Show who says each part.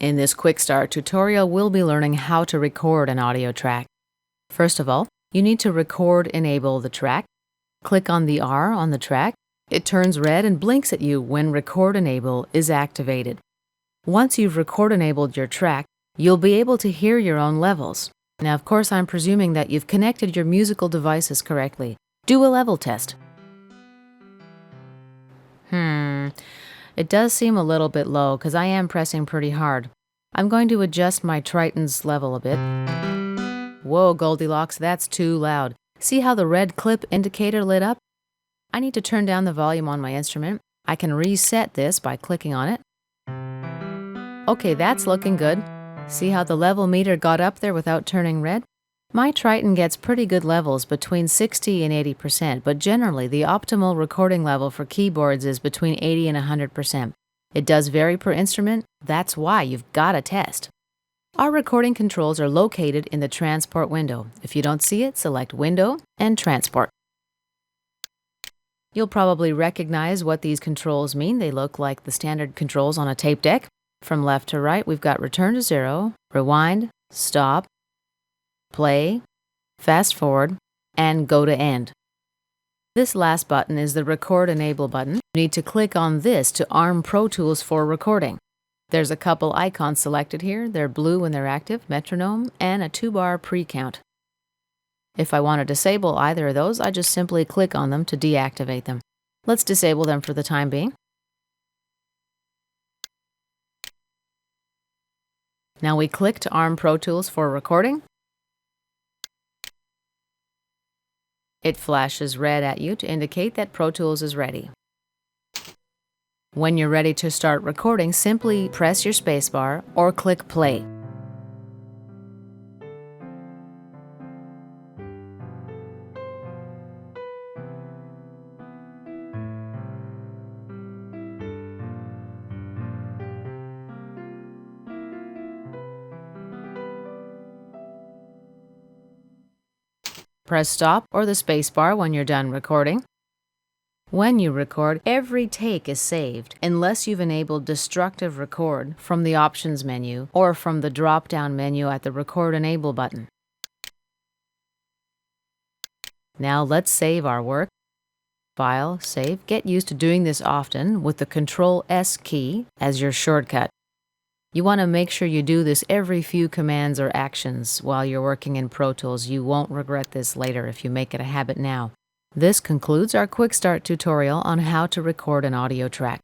Speaker 1: In this quick start tutorial, we'll be learning how to record an audio track. First of all, you need to record enable the track. Click on the R on the track. It turns red and blinks at you when record enable is activated. Once you've record enabled your track, you'll be able to hear your own levels. Now, of course, I'm presuming that you've connected your musical devices correctly. Do a level test. It does seem a little bit low because I am pressing pretty hard. I'm going to adjust my Triton's level a bit. Whoa, Goldilocks, that's too loud. See how the red clip indicator lit up? I need to turn down the volume on my instrument. I can reset this by clicking on it. Okay, that's looking good. See how the level meter got up there without turning red? My Triton gets pretty good levels between 60 and 80%, but generally the optimal recording level for keyboards is between 80 and 100%. It does vary per instrument. That's why you've got to test. Our recording controls are located in the Transport window. If you don't see it, select Window and Transport. You'll probably recognize what these controls mean. They look like the standard controls on a tape deck. From left to right, we've got Return to Zero, Rewind, Stop, Play, Fast Forward, and Go to End. This last button is the Record Enable button. You need to click on this to arm Pro Tools for recording. There's a couple icons selected here. They're blue when they're active, metronome, and a 2-bar pre-count. If I want to disable either of those, I just simply click on them to deactivate them. Let's disable them for the time being. Now we click to arm Pro Tools for recording. It flashes red at you to indicate that Pro Tools is ready. When you're ready to start recording, simply press your spacebar or click play. Press stop or the spacebar when you're done recording. When you record, every take is saved unless you've enabled Destructive Record from the Options menu or from the drop-down menu at the Record Enable button. Now let's save our work. File, Save. Get used to doing this often with the Control-S key as your shortcut. You want to make sure you do this every few commands or actions while you're working in Pro Tools. You won't regret this later if you make it a habit now. This concludes our quick start tutorial on how to record an audio track.